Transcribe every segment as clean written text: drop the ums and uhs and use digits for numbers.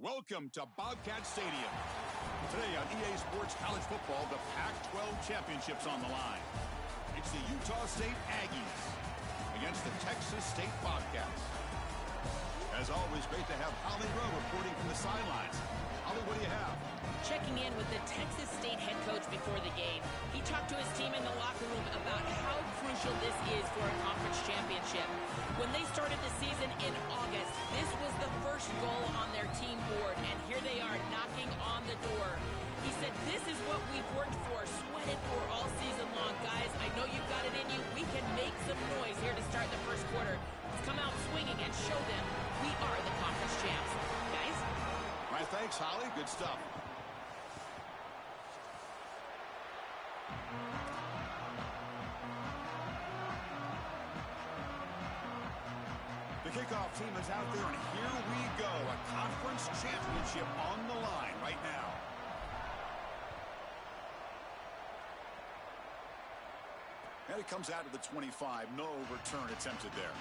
Welcome to Bobcat Stadium. Today on EA Sports College Football, the Pac-12 Championship's on the line. It's the Utah State Aggies against the Texas State Bobcats. As always, great to have Holly Rowe reporting from the sidelines. Holly, what do you have? Checking in with the Texas State head coach before the game. He talked to his team in the locker room about how crucial this is for a conference championship. When they started the season in August, this was the first goal on their team board, and here they are knocking on the door. He said, this is what we've worked for, sweated for all season long. Guys, I know you've got it in you. We can make some noise here to start the first quarter. Let's come out swinging and show them we are the conference champs. Guys? All right, thanks, Holly. Good stuff. The kickoff team is out there, and here we go. A conference championship on the line right now. And it comes out to the 25. No return attempted there.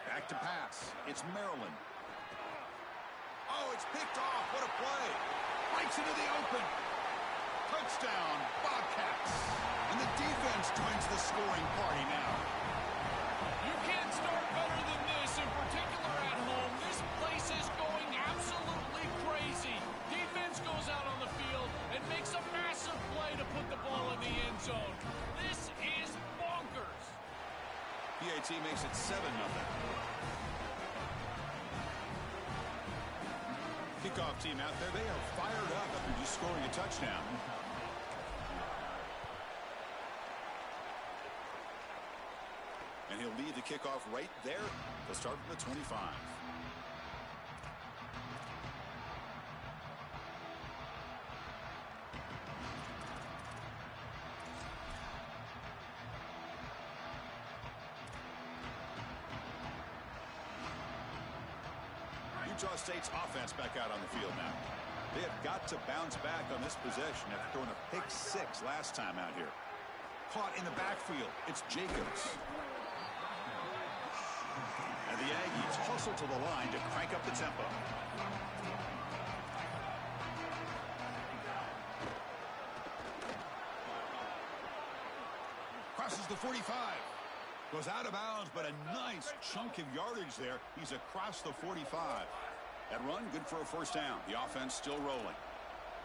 Back to pass. It's Maryland. Oh, it's picked off. What a play. Breaks into the open. Touchdown, Bobcats. And the defense joins the scoring party now. You can't start better than this, in particular at home. This place is going absolutely crazy. Defense goes out on the field and makes a massive play to put the ball in the end zone. This is bonkers. PAT makes it 7-0. Kickoff team out there, they are fired up after just scoring a touchdown. And he'll lead the kickoff right there. They'll start from the 25. Utah State's offense back out on the field now. They have got to bounce back on this possession after throwing a pick 6 last time out here. Caught in the backfield. It's Jacobs. And the Aggies hustle to the line to crank up the tempo. Crosses the 45. Goes out of bounds, but a nice chunk of yardage there. He's across the 45. That run, good for a first down. The offense still rolling.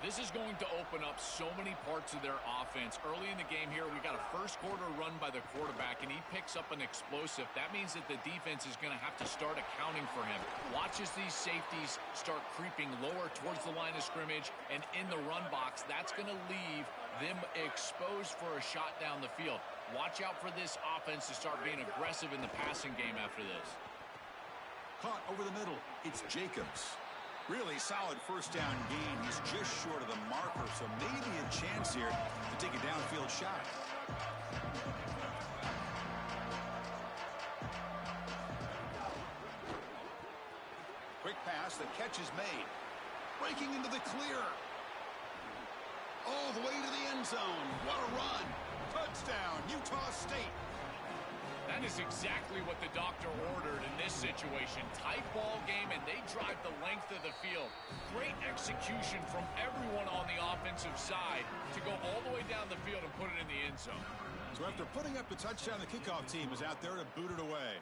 This is going to open up so many parts of their offense. Early in the game here, we got a first quarter run by the quarterback, and he picks up an explosive. That means that the defense is going to have to start accounting for him. Watch as these safeties start creeping lower towards the line of scrimmage and in the run box. That's going to leave them exposed for a shot down the field. Watch out for this offense to start being aggressive in the passing game after this. Caught over the middle. It's Jacobs. Really solid first down gain. He's just short of the marker, so maybe a chance here to take a downfield shot. Quick pass. The catch is made. Breaking into the clear. All the way to the end zone. What a run. Touchdown, Utah State. That is exactly what the doctor ordered in this situation. Tight ball game, and they drive the length of the field. Great execution from everyone on the offensive side to go all the way down the field and put it in the end zone. So after putting up the touchdown, the kickoff team is out there to boot it away.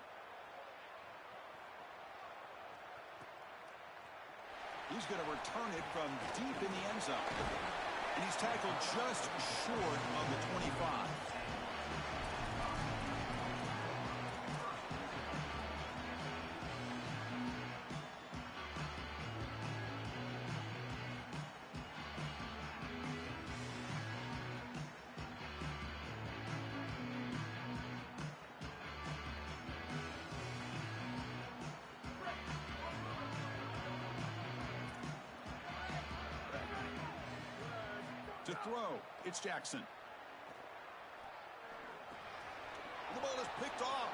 He's going to return it from deep in the end zone. And he's tackled just short of the 25. to throw. It's Jackson. The ball is picked off.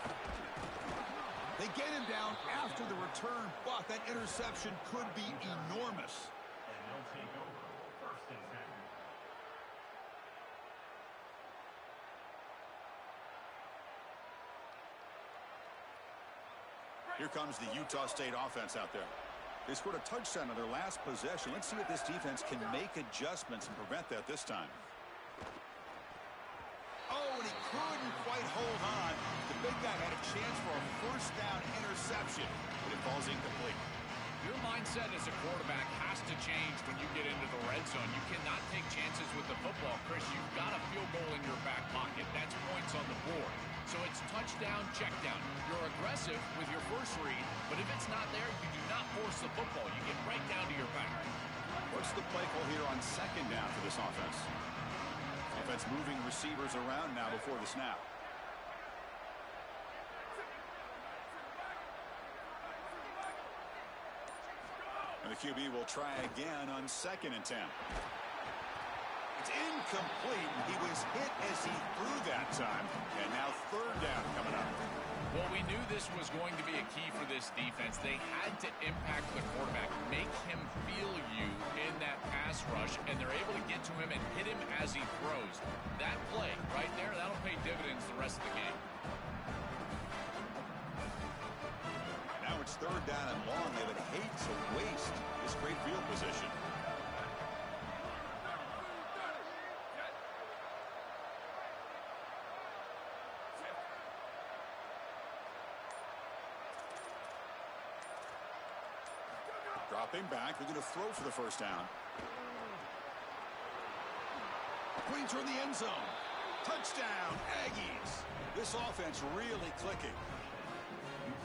They get him down after the return, but that interception could be enormous. And they'll take over 1st and 10. Here comes the Utah State offense out there. They scored a touchdown on their last possession. Let's see if this defense can make adjustments and prevent that this time. Oh, and he couldn't quite hold on. The big guy had a chance for a 1st down interception, but it falls incomplete. Your mindset as a quarterback has to change when you get into the red zone. You cannot take chances with the football, Chris. You've got a field goal in your back pocket. That's points on the board. So it's touchdown, check down. You're aggressive with your first read, but if it's not there, you do not force the football. You get right down to your back. What's the play call here on 2nd down for this offense? Offense moving receivers around now before the snap. And the QB will try again on 2nd and 10. It's incomplete. He was hit as he threw that time. And now 3rd down coming up. Well, we knew this was going to be a key for this defense. They had to impact the quarterback, make him feel you in that pass rush, and they're able to get to him and hit him as he throws. That play right there, that'll pay dividends the rest of the game. Now it's 3rd down and long. They would hate to waste this great field position. Dropping back, they're going to throw for the 1st down. Queen toward the end zone. Touchdown, Aggies. This offense really clicking.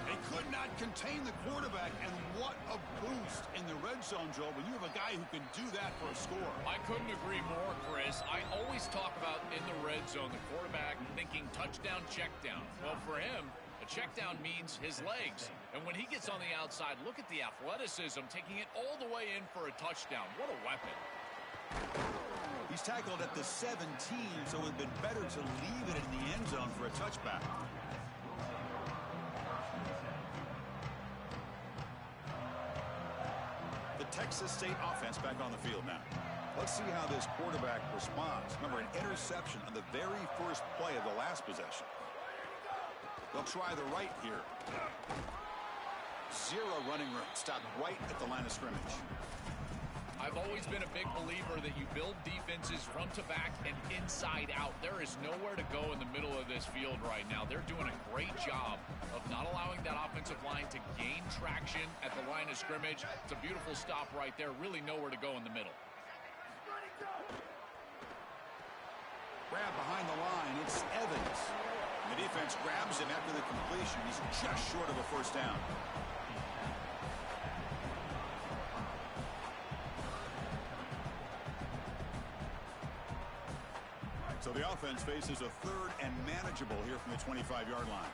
They could not contain the quarterback, and what a boost in the red zone, Joe, when you have a guy who can do that for a score. I couldn't agree more, Chris. I always talk about in the red zone, the quarterback thinking touchdown, check down. Well, for him, a check down means his legs. And when he gets on the outside, look at the athleticism, taking it all the way in for a touchdown. What a weapon. He's tackled at the 17, so it would have been better to leave it in the end zone for a touchback. The Texas State offense back on the field now. Let's see how this quarterback responds. Remember, an interception on the very first play of the last possession. They'll try the right here. 0 running room. Stopped right at the line of scrimmage. I've always been a big believer that you build defenses front to back and inside out. There is nowhere to go in the middle of this field right now. They're doing a great job of not allowing that offensive line to gain traction at the line of scrimmage. It's a beautiful stop right there. Really nowhere to go in the middle. Grab behind the line. It's Evans. The defense grabs him after the completion. He's just short of a 1st down. So the offense faces a 3rd and manageable here from the 25-yard line.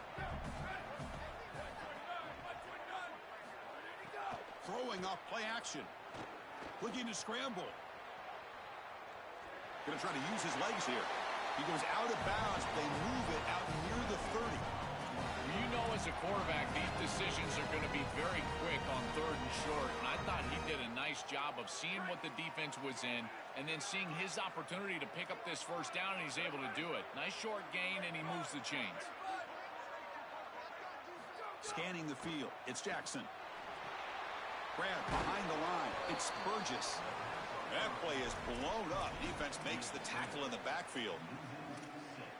Throwing off play action. Looking to scramble. Going to try to use his legs here. He goes out of bounds, but they move it out near the 30. You know, as a quarterback, these decisions are going to be very quick on 3rd and short. And I thought he did a nice job of seeing what the defense was in and then seeing his opportunity to pick up this 1st down, and he's able to do it. Nice short gain, and he moves the chains. Scanning the field. It's Jackson. Grab behind the line. It's Burgess. That play is blown up. Defense makes the tackle in the backfield.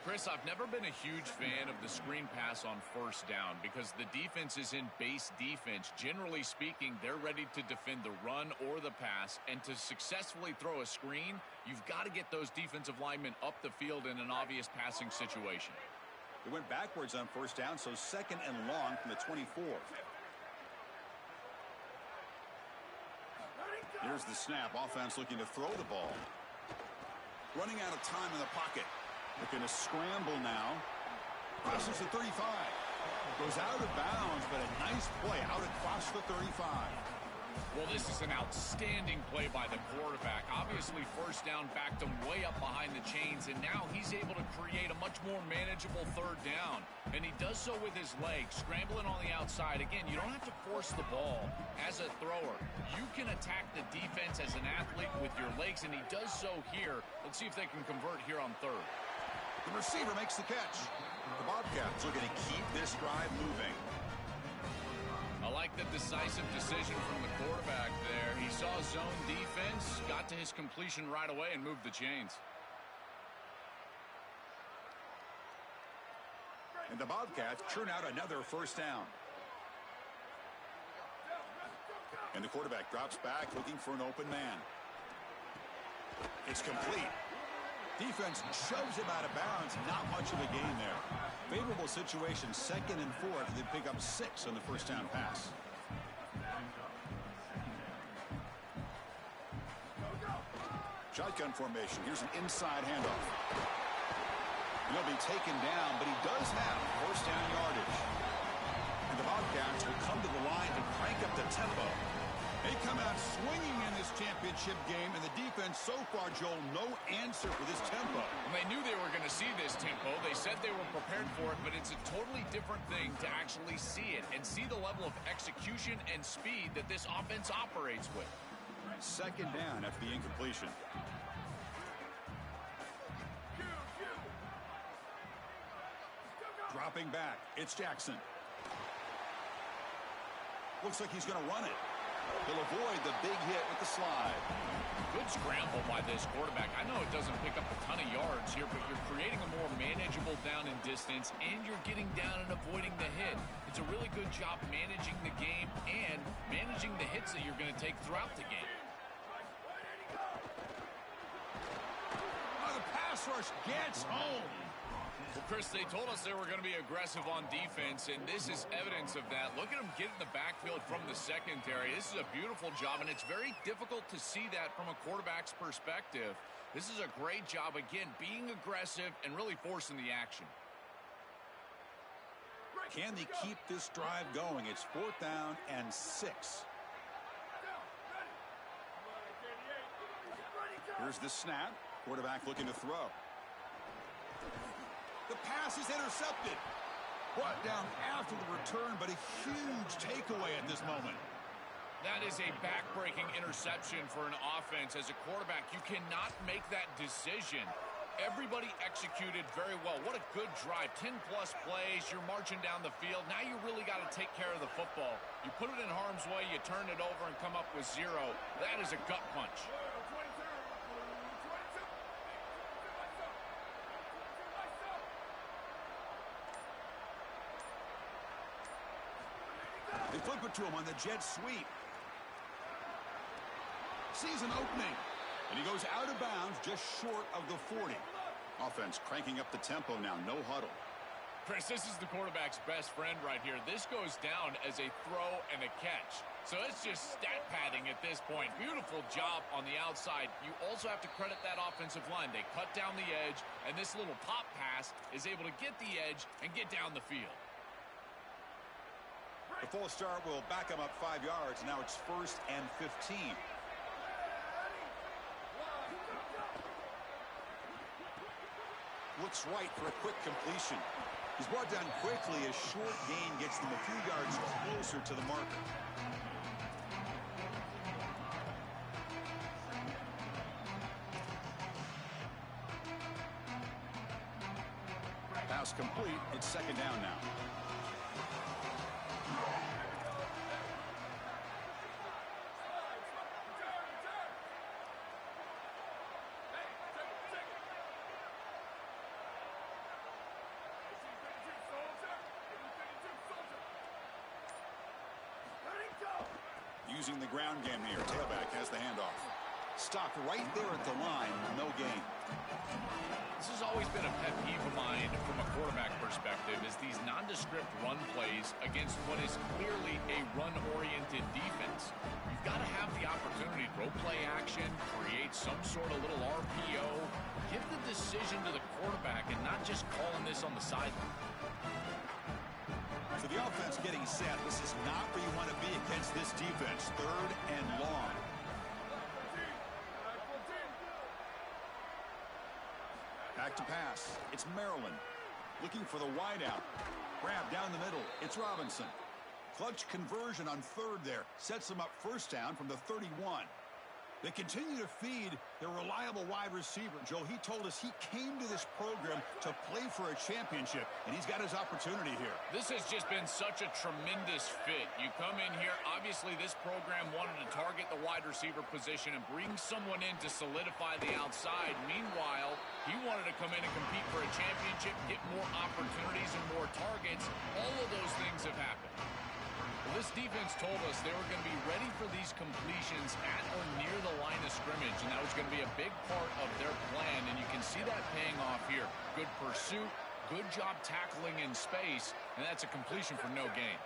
Chris, I've never been a huge fan of the screen pass on 1st down because the defense is in base defense. Generally speaking, they're ready to defend the run or the pass, and to successfully throw a screen, you've got to get those defensive linemen up the field in an obvious passing situation. They went backwards on 1st down, so 2nd and long from the 24. Here's the snap. Offense looking to throw the ball. Running out of time in the pocket. Looking to scramble now. Crosses the 35. Goes out of bounds, but a nice play out across the 35. Well, this is an outstanding play by the quarterback. Obviously, first down backed him way up behind the chains, and now he's able to create a much more manageable third down. And he does so with his legs, scrambling on the outside. Again, you don't have to force the ball as a thrower. You can attack the defense as an athlete with your legs, and he does so here. Let's see if they can convert here on third. The receiver makes the catch. The Bobcats are going to keep this drive moving. I like the decisive decision from the quarterback there. He saw zone defense, got to his completion right away, and moved the chains. And the Bobcats churn out another first down. And the quarterback drops back looking for an open man. It's complete. Defense shoves him out of bounds. Not much of a gain there. Favorable situation, 2nd and 4. They pick up 6 on the first down pass. Shotgun formation. Here's an inside handoff. He'll be taken down, but he does have first down yardage. And the Bobcats will come to the line to crank up the tempo. They come out swinging in this championship game, and the defense so far, Joel, no answer for this tempo. And they knew they were going to see this tempo. They said they were prepared for it, but it's a totally different thing to actually see it and see the level of execution and speed that this offense operates with. 2nd down after the incompletion. Dropping back, it's Jackson. Looks like he's going to run it. He'll avoid the big hit with the slide. Good scramble by this quarterback. I know it doesn't pick up a ton of yards here, but you're creating a more manageable down and distance, and you're getting down and avoiding the hit. It's a really good job managing the game and managing the hits that you're going to take throughout the game. Oh, the pass rush gets home. Well, Chris, they told us they were going to be aggressive on defense, and this is evidence of that. Look at them get in the backfield from the secondary. This is a beautiful job, and it's very difficult to see that from a quarterback's perspective. This is a great job, again, being aggressive and really forcing the action. Can they keep this drive going? It's 4th down and 6. Here's the snap. Quarterback looking to throw. The pass is intercepted. Brought down after the return, but a huge takeaway at this moment. That is a back-breaking interception for an offense. As a quarterback, you cannot make that decision. Everybody executed very well. What a good drive. 10-plus plays. You're marching down the field. Now you really got to take care of the football. You put it in harm's way, you turn it over and come up with 0. That is a gut punch. They flip it to him on the jet sweep. Sees an opening. And he goes out of bounds just short of the 40. Offense cranking up the tempo now. No huddle. Chris, this is the quarterback's best friend right here. This goes down as a throw and a catch. So it's just stat padding at this point. Beautiful job on the outside. You also have to credit that offensive line. They cut down the edge, and this little pop pass is able to get the edge and get down the field. The false start will back him up 5 yards. Now it's 1st and 15. Looks right for a quick completion. He's brought down quickly. A short gain gets them a few yards closer to the marker. Pass complete. It's 2nd down now. Using the ground game here. Tailback has the handoff. Stopped right there at the line. No gain. This has always been a pet peeve of mine from a quarterback perspective, is these nondescript run plays against what is clearly a run-oriented defense. You've got to have the opportunity to go play action, create some sort of little RPO, give the decision to the quarterback and not just calling this on the sideline. So the offense getting getting set. This is not where you want to be against this defense. 3rd and long. Back to pass. It's Maryland. Looking for the wideout. Grab down the middle. It's Robinson. Clutch conversion on 3rd there. Sets them up first down from the 31. They continue to feed their reliable wide receiver. Joe, he told us he came to this program to play for a championship, and he's got his opportunity here. This has just been such a tremendous fit. You come in here, obviously this program wanted to target the wide receiver position and bring someone in to solidify the outside. Meanwhile, he wanted to come in and compete for a championship, get more opportunities and more targets. All of those things have happened. Well, this defense told us they were going to be ready for these completions at or near the line of scrimmage, and that was going to be a big part of their plan, and you can see that paying off here. Good pursuit, good job tackling in space, and that's a completion for no gain.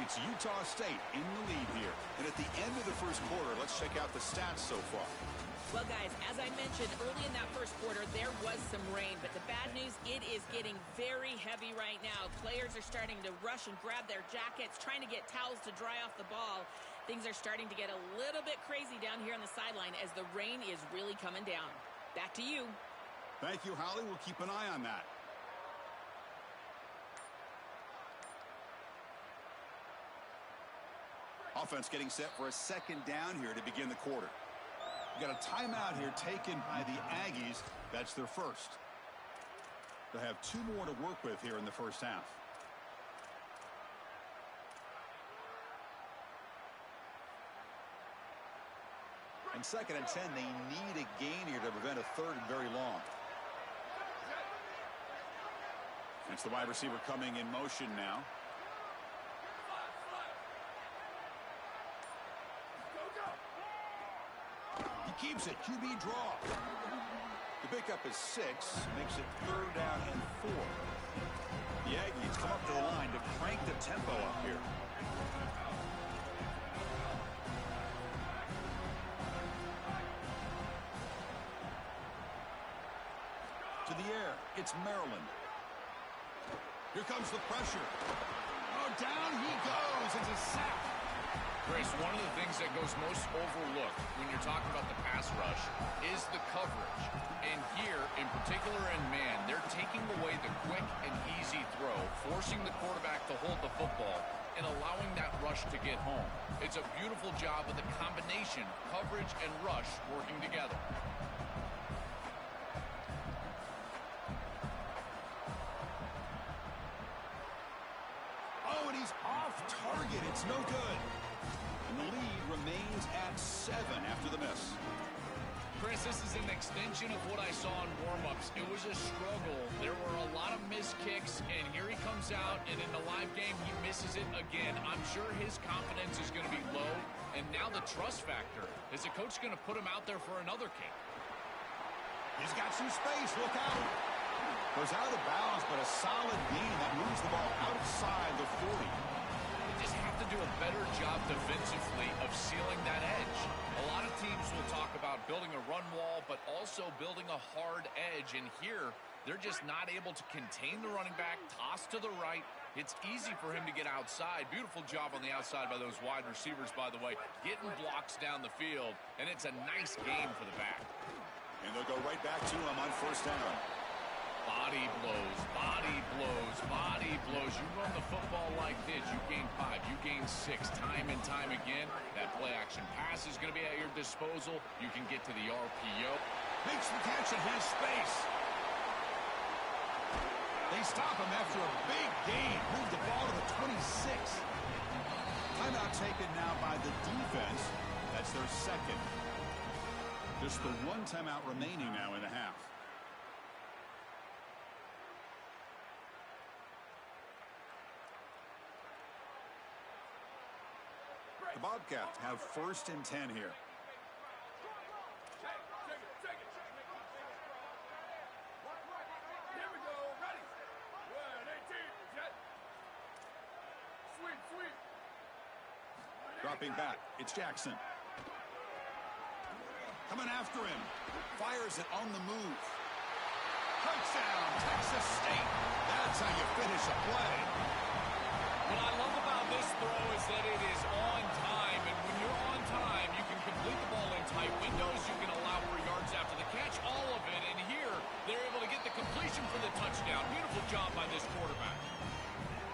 It's Utah State in the lead here. And at the end of the first quarter, let's check out the stats so far. Well, guys, as I mentioned, early in that first quarter, there was some rain. But the bad news, it is getting very heavy right now. Players are starting to rush and grab their jackets, trying to get towels to dry off the ball. Things are starting to get a little bit crazy down here on the sideline as the rain is really coming down. Back to you. Thank you, Holly. We'll keep an eye on that. Offense getting set for a 2nd down here to begin the quarter. Got a timeout here taken by the Aggies. That's their first. They'll have 2 more to work with here in the first half. On 2nd and 10, they need a gain here to prevent a 3rd and very long. It's the wide receiver coming in motion now. Keeps it. QB draw. The pickup is 6. Makes it 3rd down and 4. The Aggies come up to the line to crank the tempo up here. To the air. It's Maryland. Here comes the pressure. Oh, down he goes. It's a sack. Grace, one of the things that goes most overlooked when you're talking about the pass rush is the coverage. And here, in particular in man, they're taking away the quick and easy throw, forcing the quarterback to hold the football and allowing that rush to get home. It's a beautiful job of the combination of coverage and rush working together. Oh, and he's off target. It's no good. And the lead remains at 7 after the miss. Chris, this is an extension of what I saw in warm-ups. It was a struggle. There were a lot of missed kicks, and here he comes out, and in the live game, he misses it again. I'm sure his confidence is going to be low, and now the trust factor. Is the coach going to put him out there for another kick? He's got some space. Look out. Goes out of bounds, but a solid gain that moves the ball outside the 40. Just have to do a better job defensively of sealing that edge. A lot of teams will talk about building a run wall, but also building a hard edge. And here, they're just not able to contain the running back, toss to the right. It's easy for him to get outside. Beautiful job on the outside by those wide receivers, by the way, getting blocks down the field. And it's a nice game for the back. And they'll go right back to him on 1st down. Body blows, body blows, body blows. You run the football like this, you gain 5, you gain 6, time and time again. That play-action pass is going to be at your disposal. You can get to the RPO. Makes the catch and has space. They stop him after a big gain. Move the ball to the 26. Timeout taken now by the defense. That's their 2nd. Just the 1 timeout remaining now in the half. The Bobcats have 1st and 10 here. Dropping back, it's Jackson. Coming after him. Fires it on the move. Touchdown, Texas State. That's how you finish a play. What I love about this throw is that it is on time, and when you're on time, you can complete the ball in tight windows. You can allow for yards after the catch, all of it. And here, they're able to get the completion for the touchdown. Beautiful job by this quarterback.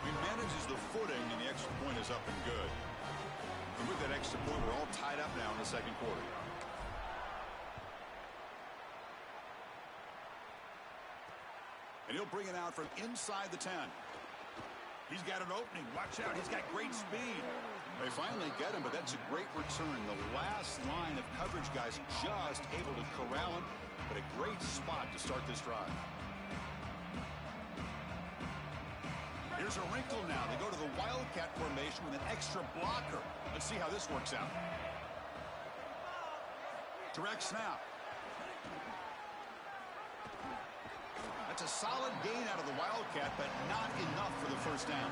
He manages the footing, and the extra point is up and good. And with that extra point, we're all tied up now in the second quarter. And he'll bring it out from inside the 10. He's got an opening. Watch out. He's got great speed. They finally get him, but that's a great return. The last line of coverage guys just able to corral him, but a great spot to start this drive. Here's a wrinkle now. They go to the Wildcat formation with an extra blocker. Let's see how this works out. Direct snap. That's a solid gain out of the Wildcat, but not enough for the first down.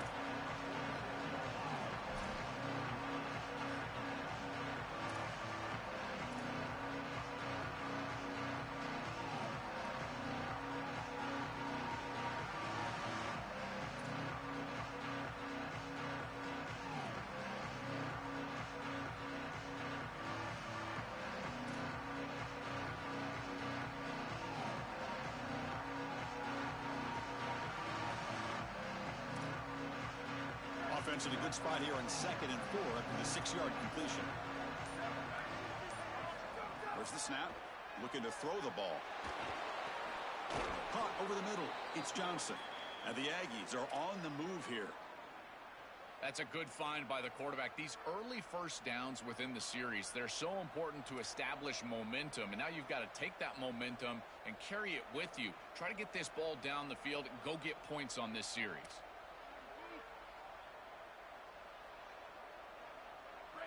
Offense in a good spot here on 2nd and 4 after the 6-yard completion. There's the snap. Looking to throw the ball. Caught over the middle. It's Johnson. And the Aggies are on the move here. That's a good find by the quarterback. These early first downs within the series, they're so important to establish momentum. And now you've got to take that momentum and carry it with you. Try to get this ball down the field and go get points on this series.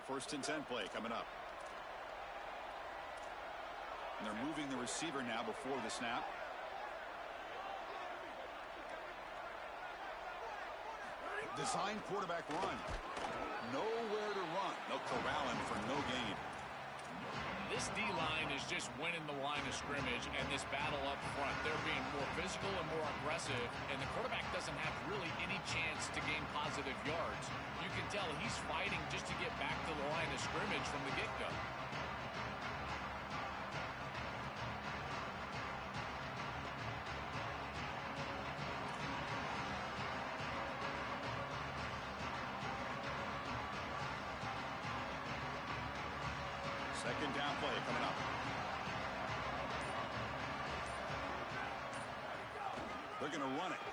First and 10 play coming up. And they're moving the receiver now before the snap. Design quarterback run. Nowhere to run. They'll corral him for no gain. This D-line is just winning the line of scrimmage, and this battle up front, they're being more physical and more aggressive, and the quarterback doesn't have really any chance to gain positive yards. You can tell he's fighting just to get back to the line of scrimmage from the get-go. Second down play coming up. They're going to run it.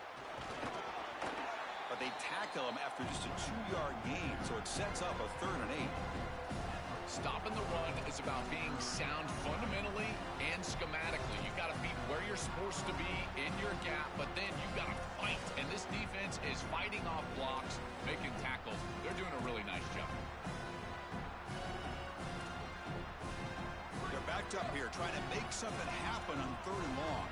But they tackle him after just a 2-yard gain, so it sets up a 3rd and 8. Stopping the run is about being sound fundamentally and schematically. You've got to be where you're supposed to be in your gap, but then you've got to fight. And this defense is fighting off blocks, making tackles. They're doing a really nice job. They're backed up here, trying to make something happen on 3rd and long.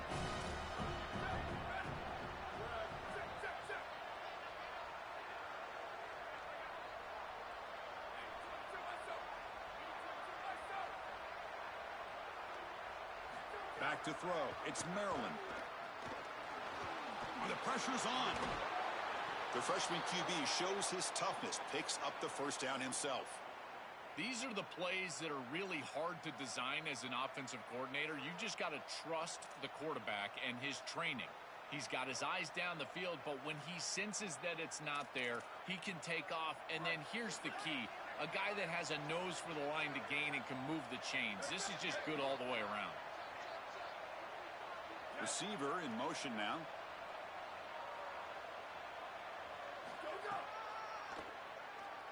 Back to throw. It's Maryland. The pressure's on. The freshman QB shows his toughness, picks up the first down himself. These are the plays that are really hard to design as an offensive coordinator. You just got to trust the quarterback and his training. He's got his eyes down the field, but when he senses that it's not there, he can take off. And then here's the key. A guy that has a nose for the line to gain and can move the chains. This is just good all the way around. Receiver in motion now.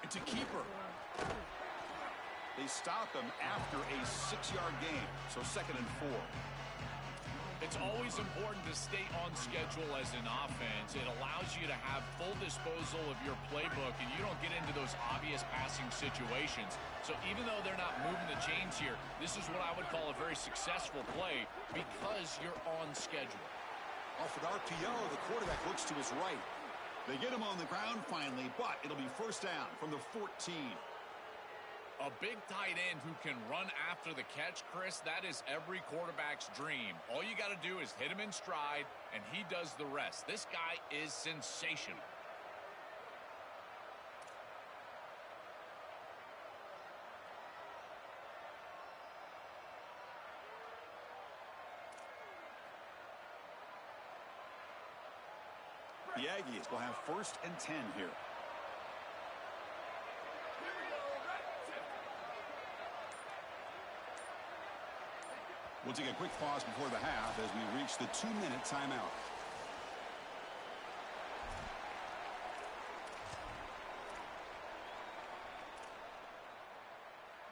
It's a keeper. They stop him after a 6-yard gain, so 2nd and 4. It's always important to stay on schedule as an offense. It allows you to have full disposal of your playbook, and you don't get into those obvious passing situations. So even though they're not moving the chains here, this is what I would call a very successful play because you're on schedule. Off with RPO, the quarterback looks to his right. They get him on the ground finally, but it'll be first down from the 14. A big tight end who can run after the catch, Chris, that is every quarterback's dream. All you got to do is hit him in stride, and he does the rest. This guy is sensational. The Aggies will have 1st and 10 here. We'll take a quick pause before the half as we reach the 2-minute timeout.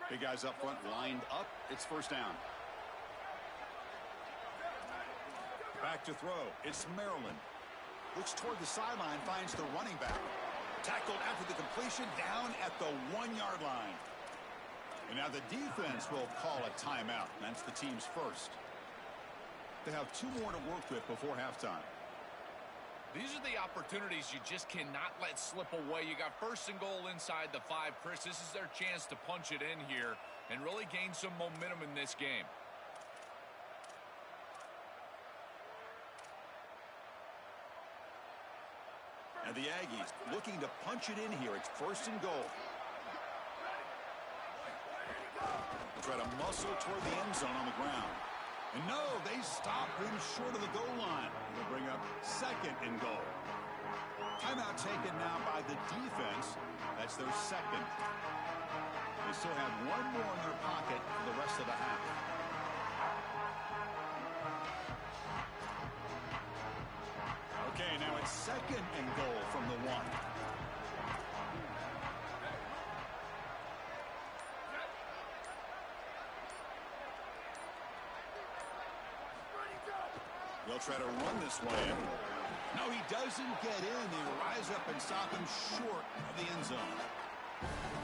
Big guys up front lined up. It's 1st down. Back to throw. It's Maryland. Looks toward the sideline, finds the running back. Tackled after the completion, down at the 1-yard line. And now the defense will call a timeout. That's the team's first. They have 2 more to work with before halftime. These are the opportunities you just cannot let slip away. You got 1st and goal inside the 5. Chris, this is their chance to punch it in here and really gain some momentum in this game. And the Aggies looking to punch it in here. It's 1st and goal. They'll try to muscle toward the end zone on the ground. And no, they stop him short of the goal line. They'll bring up 2nd and goal. Timeout taken now by the defense. That's their 2nd. They still have 1 more in their pocket for the rest of the half. Okay, now it's 2nd and goal from the 1. They'll try to run this one in. No, he doesn't get in. They rise up and stop him short of the end zone.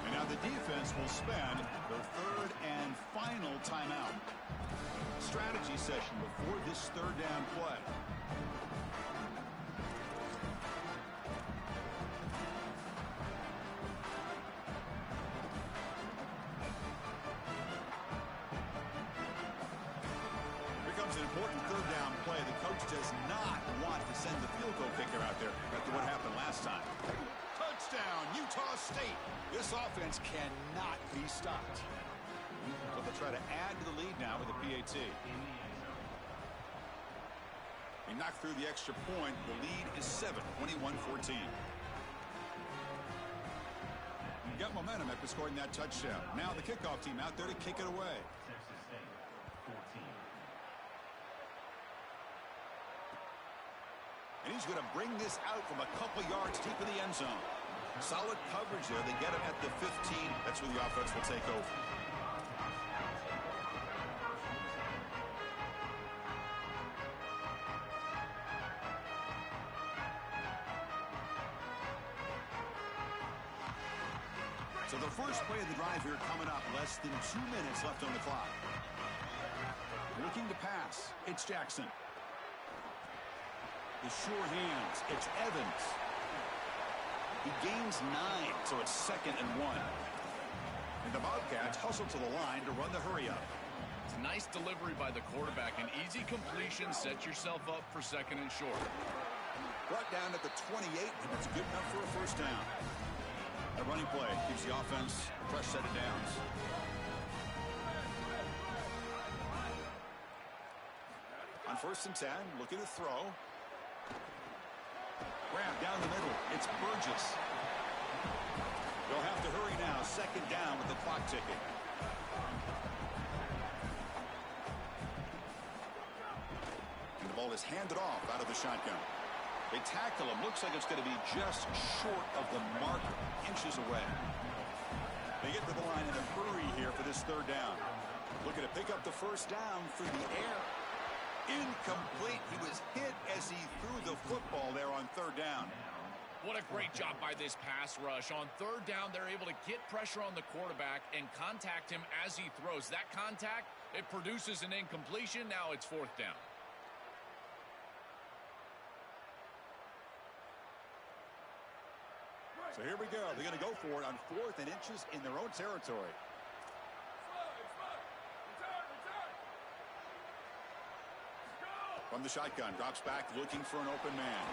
And now the defense will spend their 3rd and final timeout. Strategy session before this 3rd down play. An important 3rd down play. The coach does not want to send the field goal kicker out there after what happened last time. Touchdown, Utah State. This offense cannot be stopped. So they'll try to add to the lead now with a PAT. He knocked through the extra point. The lead is 7, 21-14. Got momentum after scoring that touchdown. Now the kickoff team out there to kick it away. Texas State, 14. And he's going to bring this out from a couple yards deep in the end zone. Solid coverage there. They get him at the 15. That's where the offense will take over. So the first play of the drive here coming up. Less than 2 minutes left on the clock. Looking to pass. It's Jackson. The sure hands. It's Evans. He gains 9, so it's 2nd and 1. And the Bobcats hustle to the line to run the hurry up. It's a nice delivery by the quarterback. An easy completion. Set yourself up for 2nd and short. Brought down at the 28, and it's good enough for a 1st down. The running play gives the offense a fresh set of downs. On 1st and 10, looking to throw. Grab down the middle. It's Burgess. They'll have to hurry now. 2nd down with the clock ticking. And the ball is handed off out of the shotgun. They tackle him. Looks like it's going to be just short of the mark, inches away. They get to the line in a hurry here for this 3rd down. Looking to pick up the 1st down through the air. Incomplete. He was hit as he threw the football there on 3rd down. What a great job by this pass rush. On 3rd down, they're able to get pressure on the quarterback and contact him as he throws. That contact, it produces an incompletion. Now it's 4th down. So here we go. They're going to go for it on 4th and inches in their own territory. From the shotgun, drops back looking for an open man.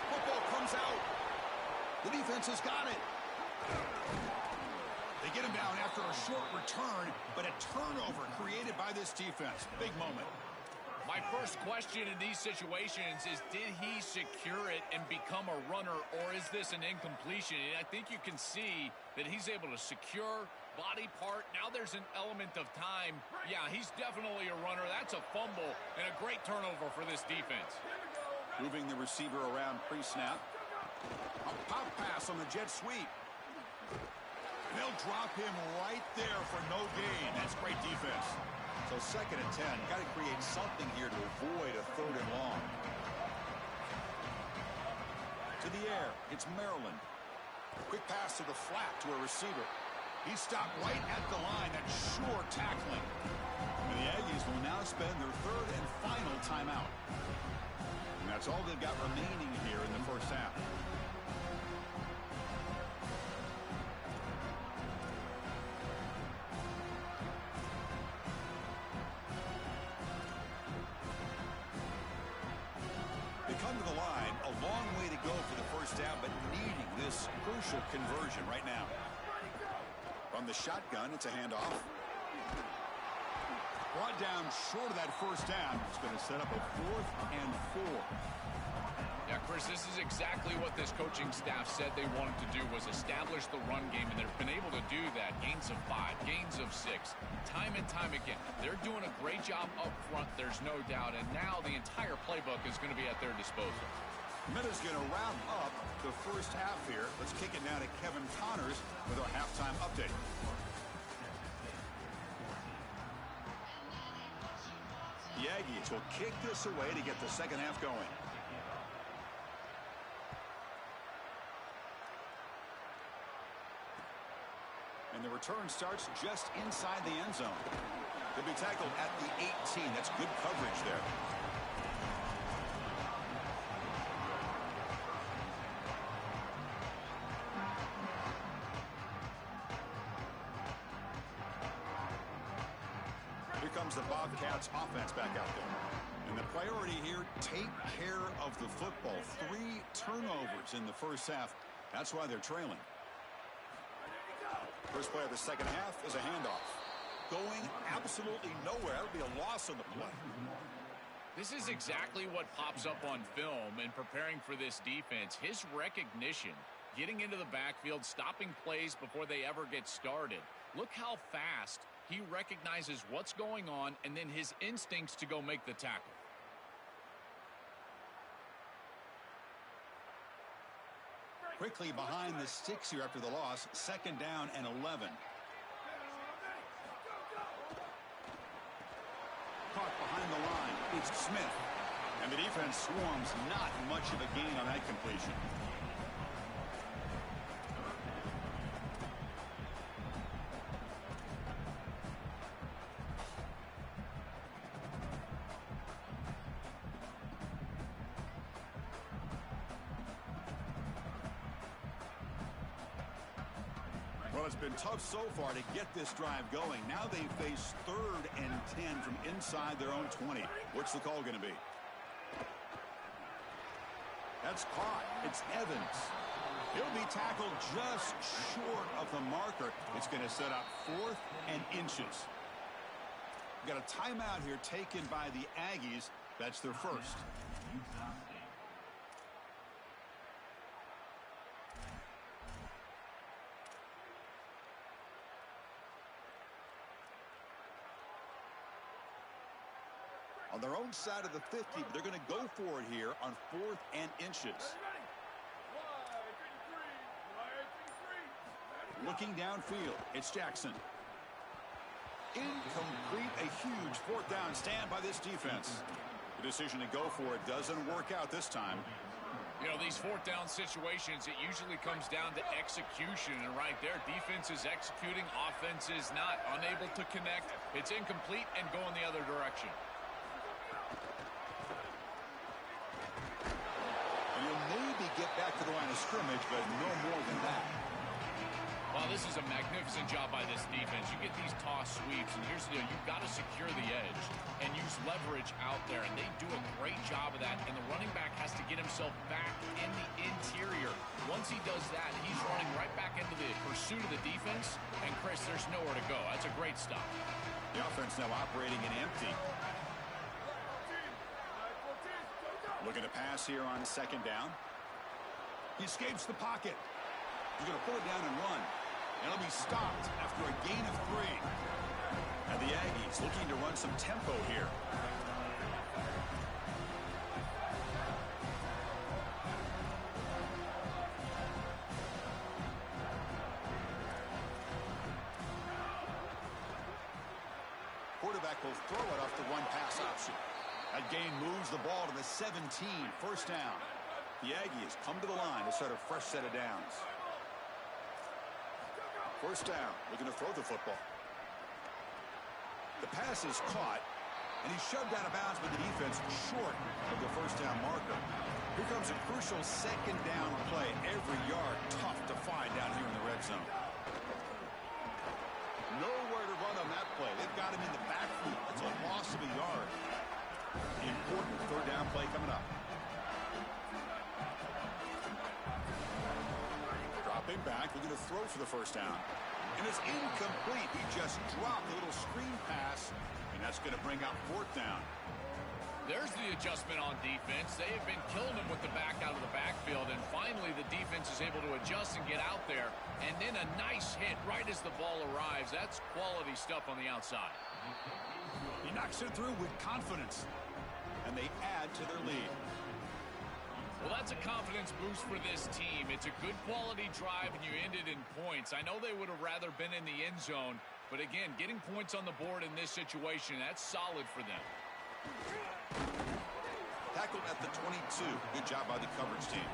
Football comes out. The defense has got it. They get him down after a short return, but a turnover created by this defense. Big moment. My first question in these situations is, did he secure it and become a runner, or is this an incompletion? And I think you can see that he's able to secure body part. Now there's an element of time. Yeah, he's definitely a runner. That's a fumble and a great turnover for this defense. Moving the receiver around pre-snap. A pop pass on the jet sweep. They'll drop him right there for no gain. That's great defense. So 2nd and 10. Got to create something here to avoid a 3rd and long. To the air. It's Maryland. Quick pass to the flat to a receiver. He stopped right at the line. That's sure tackling. And the Aggies will now spend their 3rd and final timeout. And that's all they've got remaining here in the first half. Come to the line, a long way to go for the first down, but needing this crucial conversion right now. From the shotgun, it's a handoff. Brought down short of that first down. It's going to set up a 4th and 4. Yeah, Chris, this is exactly what this coaching staff said they wanted to do, was establish the run game, and they've been able to do that. Gains of 5, gains of 6, time and time again. They're doing a great job up front, there's no doubt, and now the entire playbook is going to be at their disposal. Minuta's going to wrap up the first half here. Let's kick it now to Kevin Connors with our halftime update. The Aggies will kick this away to get the second half going. And the return starts just inside the end zone. They'll be tackled at the 18. That's good coverage there. Here comes the Bobcats offense back out there. And the priority here, take care of the football. 3 turnovers in the first half. That's why they're trailing. First play of the second half is a handoff. Going absolutely nowhere. That'll be a loss on the play. This is exactly what pops up on film in preparing for this defense. His recognition, getting into the backfield, stopping plays before they ever get started. Look how fast he recognizes what's going on, and then his instincts to go make the tackle. Quickly behind the sticks here after the loss. 2nd down and 11. Caught behind the line. It's Smith. And the defense swarms. Not much of a gain on that completion. Well, it's been tough so far to get this drive going. Now they face 3rd and 10 from inside their own 20. What's the call going to be? That's caught. It's Evans. He'll be tackled just short of the marker. It's going to set up 4th and inches. We've got a timeout here taken by the Aggies. That's their first. On their own side of the 50, but they're going to go for it here on 4th and inches. Looking downfield, it's Jackson. Incomplete, a huge 4th down stand by this defense. The decision to go for it doesn't work out this time. You know, these 4th down situations, it usually comes down to execution. And right there, defense is executing, offense is not, unable to connect. It's incomplete and going the other direction. And he'll maybe get back to the line of scrimmage, but no more than that. Well, this is a magnificent job by this defense. You get these toss sweeps, and here's the deal. You've got to secure the edge and use leverage out there, and they do a great job of that, and the running back has to get himself back in the interior. Once he does that, he's running right back into the pursuit of the defense, and, Chris, there's nowhere to go. That's a great stop. The offense now operating in empty. Looking to pass here on second down. He escapes the pocket. He's going to pull it down and run. And it'll be stopped after a gain of 3. And the Aggies looking to run some tempo here. Quarterback will throw it off the run-pass option. That gain moves the ball to the 17, first down. The Aggies come to the line to start a fresh set of downs. First down, looking to throw the football. The pass is caught, and he's shoved out of bounds by the defense short of the first down marker. Here comes a crucial second down play. Every yard tough to find down here in the red zone. Nowhere to run on that play. They've got him in the backfield. That's a loss of a yard. Important third down play coming up. Dropping back, looking to throw for the first down. And it's incomplete. He just dropped a little screen pass, and that's going to bring out fourth down. There's the adjustment on defense. They have been killing them with the back out of the backfield, and finally the defense is able to adjust and get out there. And then a nice hit right as the ball arrives. That's quality stuff on the outside. He knocks it through with confidence, and they add to their lead. Well, that's a confidence boost for this team. It's a good quality drive, and you ended in points. I know they would have rather been in the end zone, but again, getting points on the board in this situation, that's solid for them. Tackled at the 22. Good job by the coverage team.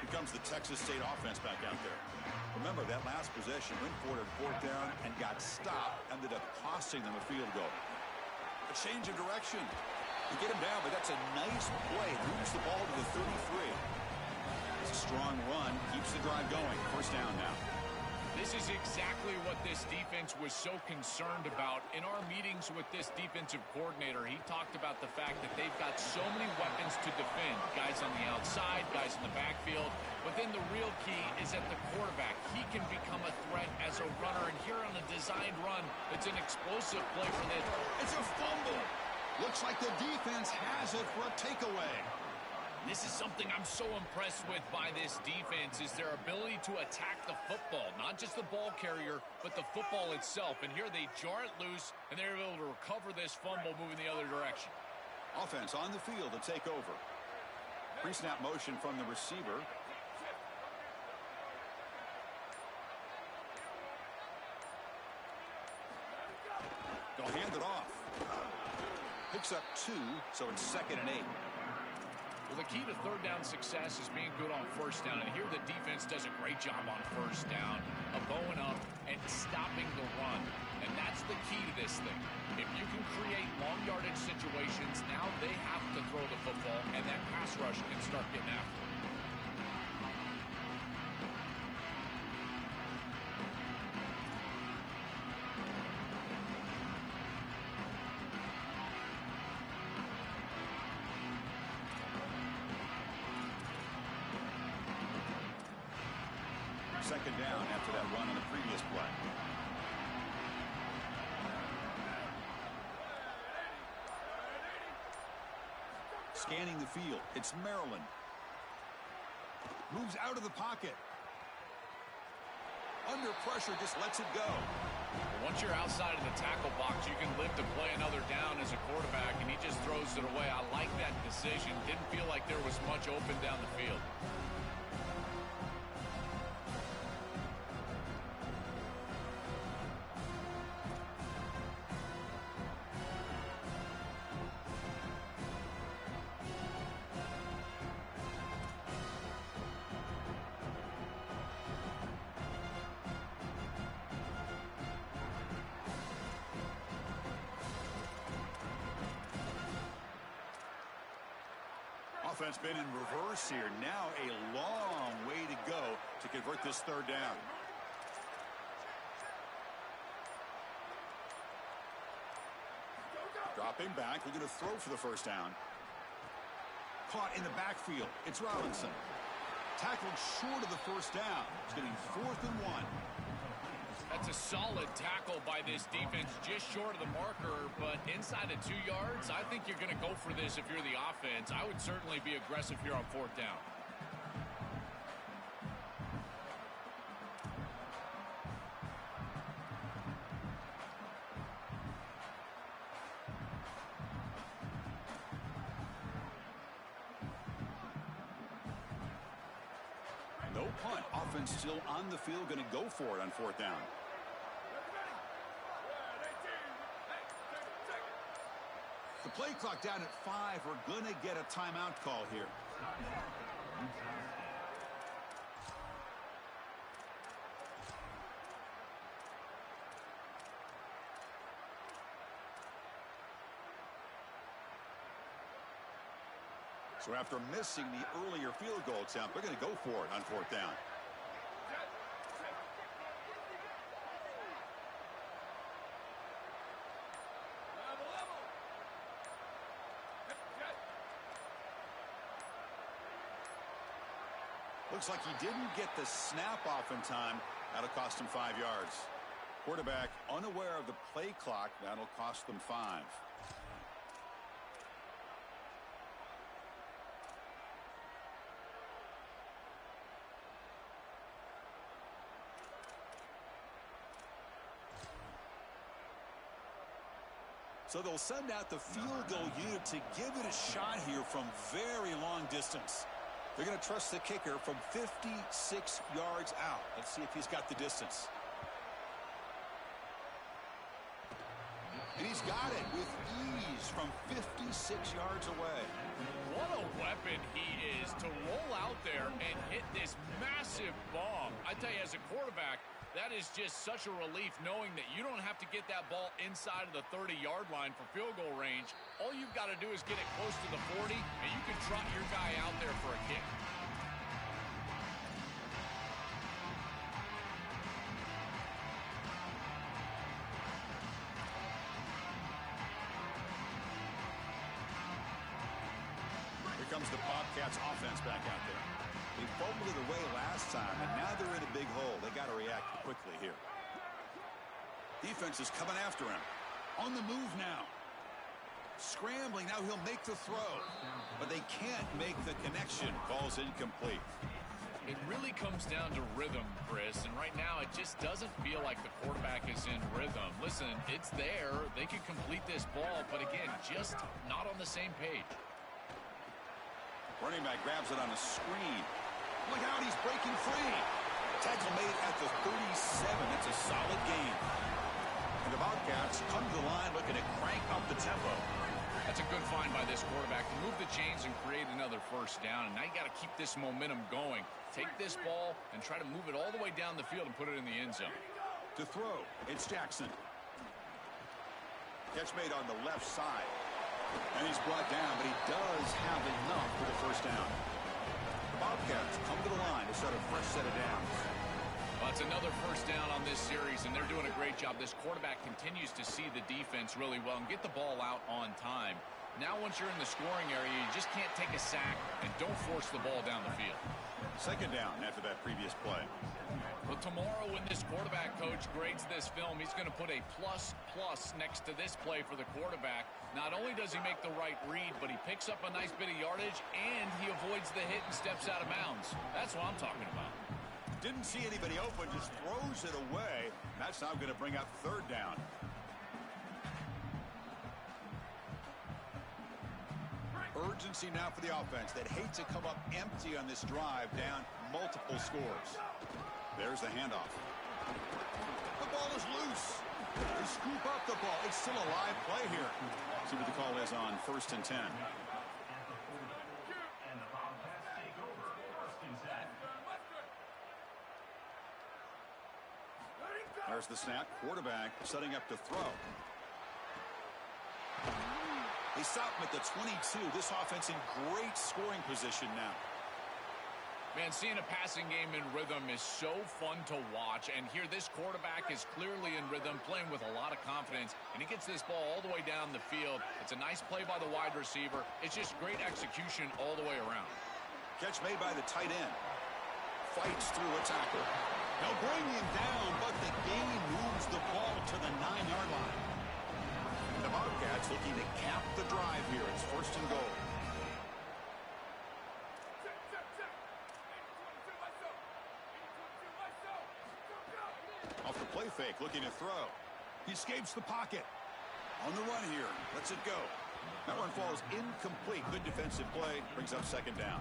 Here comes the Texas State offense back out there. Remember, that last possession went forward on fourth down and got stopped. Ended up costing them a field goal. A change of direction. You get him down, but that's a nice play. Moves the ball to the 33. It's a strong run. Keeps the drive going. First down now. This is exactly what this defense was so concerned about. In our meetings with this defensive coordinator, he talked about the fact that they've got so many weapons to defend. Guys on the outside, guys in the backfield. But then the real key is at the quarterback. He can become a threat as a runner. And here on a designed run, it's an explosive play for this. It's a fumble. Looks like the defense has it for a takeaway. This is something I'm so impressed with by this defense is their ability to attack the football. Not just the ball carrier, but the football itself. And here they jar it loose, and they're able to recover this fumble moving the other direction. Offense on the field to take over. Pre-snap motion from the receiver. They'll hand it off. Picks up 2, so it's 2nd and 8. Well, the key to third down success is being good on first down. And here the defense does a great job on first down of going up and stopping the run. And that's the key to this thing. If you can create long yardage situations, now they have to throw the football, and that pass rush can start getting after it. Second down after that run on the previous play. Scanning the field. It's Maryland. Moves out of the pocket. Under pressure, just lets it go. Once you're outside of the tackle box, you can live to play another down as a quarterback, and he just throws it away. I like that decision. Didn't feel like there was much open down the field. Offense been in reverse here. Now a long way to go to convert this third down. Dropping back, we're going to throw for the first down. Caught in the backfield. It's Robinson. Tackled short of the first down. It's getting 4th and 1. That's a solid tackle by this defense, just short of the marker, but inside of 2 yards, I think you're going to go for this if you're the offense. I would certainly be aggressive here on 4th down. No punt. Offense still on the field, going to go for it on 4th down. The play clock down at 5. We're going to get a timeout call here. So after missing the earlier field goal attempt, they're going to go for it on 4th down. Looks like he didn't get the snap off in time. That'll cost him 5 yards. Quarterback unaware of the play clock. That'll cost them 5. So they'll send out the field goal unit to give it a shot here from very long distance. They're going to trust the kicker from 56 yards out. Let's see if he's got the distance. And he's got it with ease from 56 yards away. What a weapon he is to roll out there and hit this massive bomb. I tell you, as a quarterback, that is just such a relief knowing that you don't have to get that ball inside of the 30-yard line for field goal range. All you've got to do is get it close to the 40, and you can trot your guy out there for a kick. Here comes the Bobcats offense back out there. They fumbled it away last time, and now they're in a big hole. They got to react quickly here. Defense is coming after him. On the move now. Scrambling. Now he'll make the throw. But they can't make the connection. Ball's incomplete. It really comes down to rhythm, Chris, and right now it just doesn't feel like the quarterback is in rhythm. Listen, it's there. They can complete this ball, but again, just not on the same page. Running back grabs it on a screen. Look out, he's breaking free. Tackle made at the 37. It's a solid gain. And the Bobcats come to the line looking to crank up the tempo. That's a good find by this quarterback to move the chains and create another first down. And now you got to keep this momentum going. Take this ball and try to move it all the way down the field and put it in the end zone. To throw, it's Jackson. Catch made on the left side. And he's brought down, but he does have enough for the first down. The Bobcats come to the line to start a fresh set of downs. Well, it's another first down on this series, and they're doing a great job. This quarterback continues to see the defense really well and get the ball out on time. Now, once you're in the scoring area, you just can't take a sack and don't force the ball down the field. Second down after that previous play. But tomorrow, when this quarterback coach grades this film, he's going to put a plus next to this play for the quarterback. Not only does he make the right read, but he picks up a nice bit of yardage, and he avoids the hit and steps out of bounds. That's what I'm talking about. Didn't see anybody open, just throws it away. That's now going to bring up third down. Urgency now for the offense that hates to come up empty on this drive, down multiple scores. There's the handoff. The ball is loose. They scoop up the ball. It's still a live play here. See what the call is on 1st and 10. And the Bobcats take over 1st and 10. There's the snap. Quarterback setting up to throw. They stop him at the 22. This offense in great scoring position now. Man, seeing a passing game in rhythm is so fun to watch. And here, this quarterback is clearly in rhythm, playing with a lot of confidence. And he gets this ball all the way down the field. It's a nice play by the wide receiver. It's just great execution all the way around. Catch made by the tight end. Fights through a tackle. They'll bring him down, but the game moves the ball to the 9-yard line. The Bobcats looking to cap the drive here. It's 1st and goal. Off the play fake, looking to throw. He escapes the pocket. On the run here. Lets it go. That one falls incomplete. Good defensive play. Brings up 2nd down.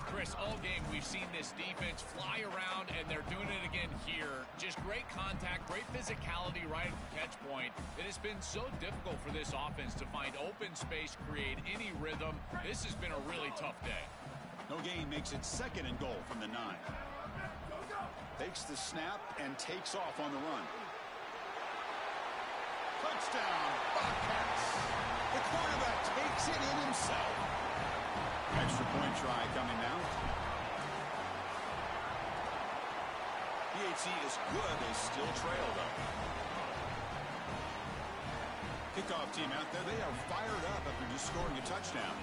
Chris, all game we've seen this defense fly around, and they're doing it again here. Just great contact, great physicality right at the catch point. It has been so difficult for this offense to find open space, create any rhythm. This has been a really tough day. No gain makes it 2nd and goal from the 9. Takes the snap and takes off on the run. Touchdown, Bobcats. The quarterback takes it in himself. Extra point try coming now. TxSt is good. They still trail, though. Kickoff team out there. They are fired up after just scoring a touchdown.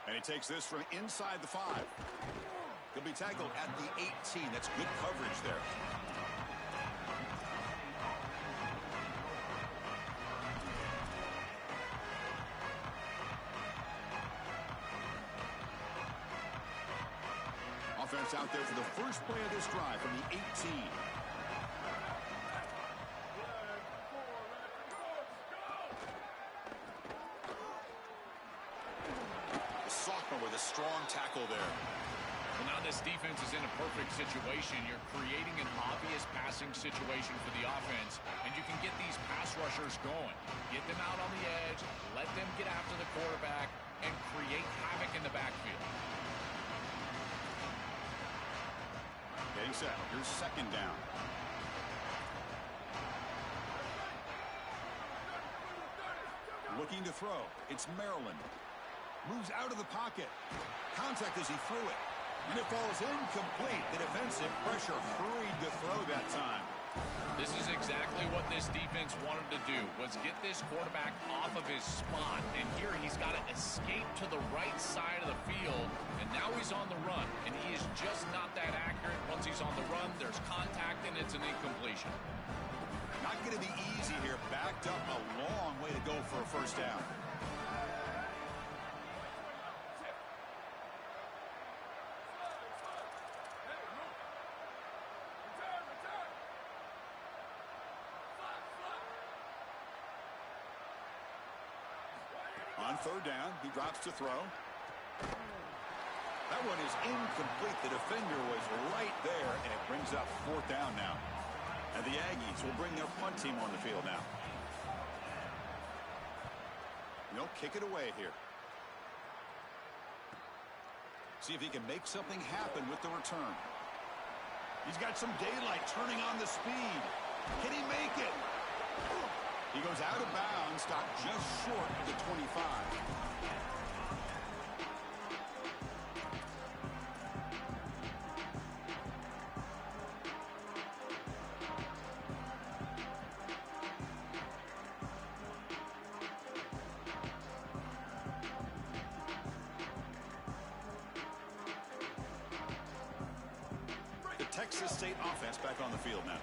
And he takes this from inside the 5. He'll be tackled at the 18. That's good coverage there. Offense out there for the first play of this drive from the 18. The sophomore with a strong tackle there. Well, now this defense is in a perfect situation. You're creating an obvious passing situation for the offense, and you can get these pass rushers going. Get them out on the edge, let them get after the quarterback, and create havoc in the backfield. Getting set. Here's 2nd down. Looking to throw. It's Maryland. Moves out of the pocket. Contact as he threw it. And it falls incomplete. The defensive pressure hurried to throw that time. This is exactly what this defense wanted to do, was get this quarterback off of his spot. And here he's got to escape to the right side of the field. And now he's on the run. And he is just not that accurate. Once he's on the run, there's contact and it's an incompletion. Not going to be easy here. Backed up a long way to go for a 1st down. On 3rd down, he drops to throw. That one is incomplete. The defender was right there, and it brings up 4th down now. And the Aggies will bring their punt team on the field now. They'll kick it away here. See if he can make something happen with the return. He's got some daylight turning on the speed. Can he make it? He goes out of bounds, stopped just short of the 25. The TxSt offense back on the field now.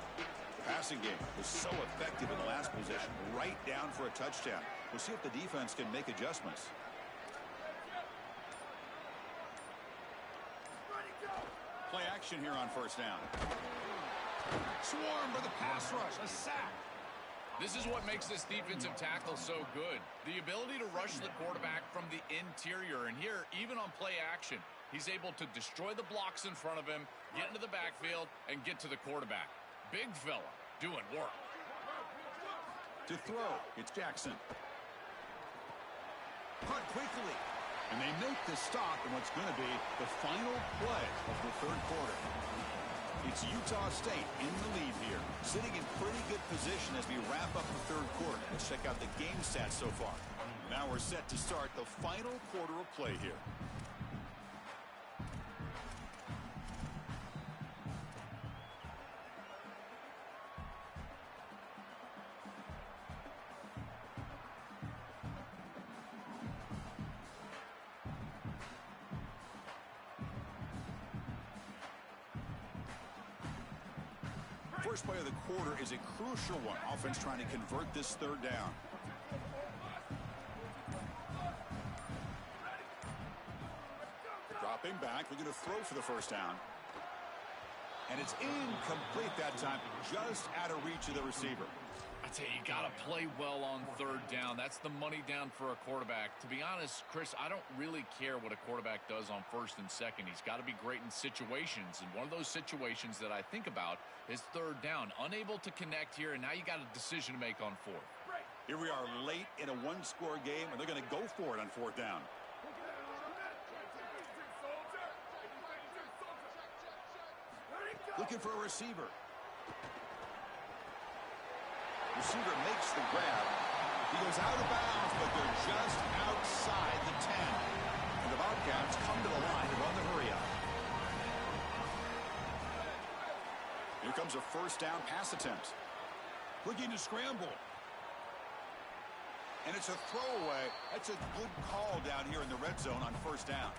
Passing game was so effective in the last possession, right down for a touchdown. We'll see if the defense can make adjustments. Play action here on 1st down. Swarm for the pass rush, a sack. This is what makes this defensive tackle so good. The ability to rush the quarterback from the interior. And here, even on play action, he's able to destroy the blocks in front of him, get into the backfield, and get to the quarterback. Big fella doing work. To throw, it's Jackson. Cut quickly. And they make the stop in what's going to be the final play of the 3rd quarter. It's Utah State in the lead here, sitting in pretty good position as we wrap up the third quarter. Let's check out the game stats so far. Now we're set to start the final quarter of play here. First play of the quarter is a crucial one. Offense trying to convert this third down. Dropping back, looking to throw for the first down. And it's incomplete that time, just out of reach of the receiver. I tell you, you got to play well on third down. That's the money down for a quarterback. To be honest, Chris, I don't really care what a quarterback does on first and second. He's got to be great in situations. And one of those situations that I think about is third down. Unable to connect here, and now you got a decision to make on fourth. Here we are late in a one-score game, and they're going to go for it on fourth down. Looking for a receiver. Receiver makes the grab. He goes out of bounds, but they're just outside the 10. And the Bobcats come to the line to run the hurry-up. Here comes a first down pass attempt. Looking to scramble. And it's a throwaway. That's a good call down here in the red zone on first down.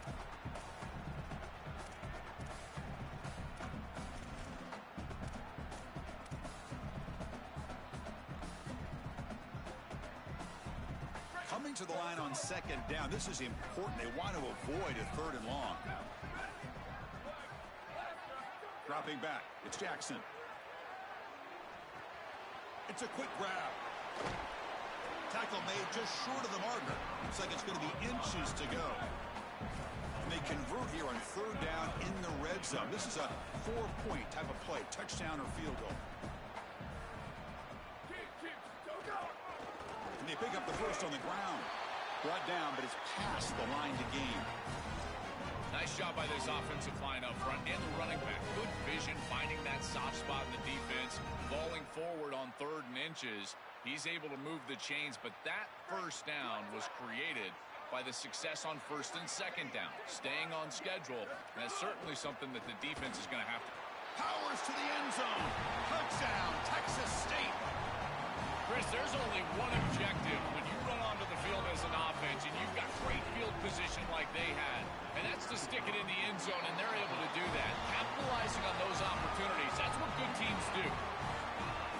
Coming to the line on second down. This is important. They want to avoid a third and long. Dropping back. It's Jackson. It's a quick grab. Tackle made just short of the marker. Looks like it's going to be inches to go. And they convert here on third down in the red zone. This is a 4-point type of play. Touchdown or field goal. And they pick up the first on the ground. Brought down, but it's past the line to gain. Nice job by this offensive line up front and the running back. Good vision, finding that soft spot in the defense, falling forward on third and inches. He's able to move the chains, but that first down was created by the success on first and second down. Staying on schedule, and that's certainly something that the defense is going to have to. Powers to the end zone. Touchdown, Texas State. Chris, there's only one objective when you run onto the field as an offense and you've got great field position like they had, and that's to stick it in the end zone, and they're able to do that. Capitalizing on those opportunities, that's what good teams do.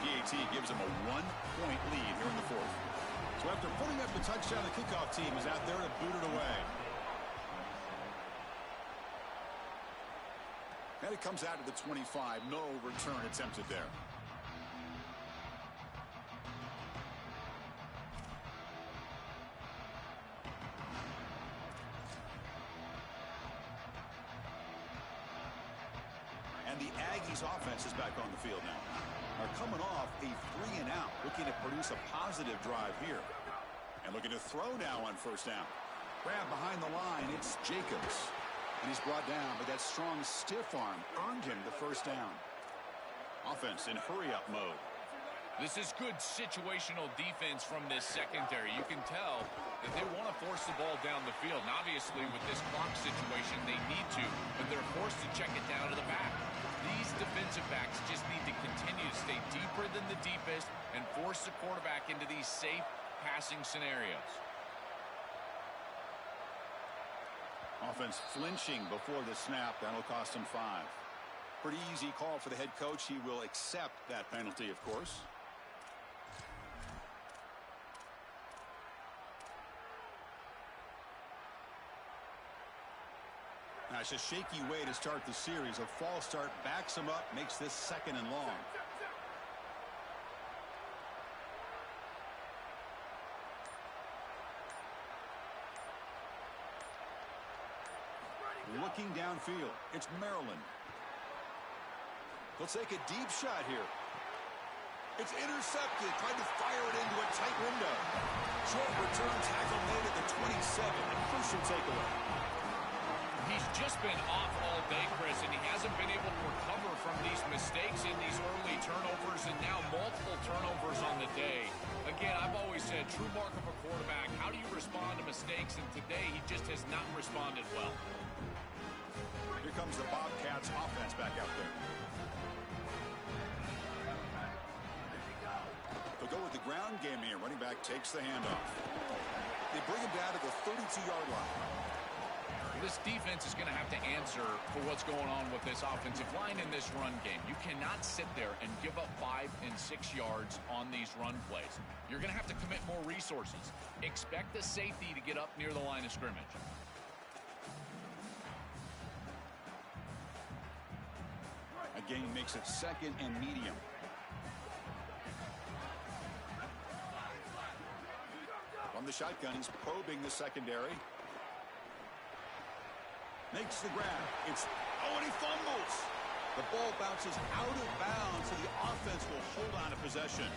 PAT gives them a 1-point lead here in the fourth. So after putting up the touchdown, the kickoff team is out there to boot it away. And it comes out to the 25. No return attempted there. And the Aggies offense is back on the field now. Are coming off a 3-and-out, looking to produce a positive drive here. And looking to throw now on first down. Grab behind the line, it's Jacobs. And he's brought down, but that strong stiff arm earned him the first down. Offense in hurry-up mode. This is good situational defense from this secondary. You can tell that they want to force the ball down the field. And obviously, with this clock situation, they need to, but they're forced to check it down to the back. These defensive backs just need to continue to stay deeper than the deepest and force the quarterback into these safe passing scenarios. Offense flinching before the snap. That'll cost him 5. Pretty easy call for the head coach. He will accept that penalty, of course. Now, it's a shaky way to start the series. A false start backs him up, makes this second and long. Looking downfield, it's Maryland. They'll take a deep shot here. It's intercepted, trying to fire it into a tight window. Short return tackle made at the 27, a crucial takeaway. He's just been off all day, Chris, and he hasn't been able to recover from these mistakes, and today he just has not responded well. Here comes the Bobcats offense back out there. They'll go with the ground game here. Running back takes the handoff. They bring him down to the 32-yard line. This defense is going to have to answer for what's going on with this offensive line in this run game. You cannot sit there and give up 5 and 6 yards on these run plays. You're going to have to commit more resources. Expect the safety to get up near the line of scrimmage. Again, makes it 2nd and medium. From the shotgun, he's probing the secondary. Makes the grab. And he fumbles. The ball bounces out of bounds, so the offense will hold on to possession.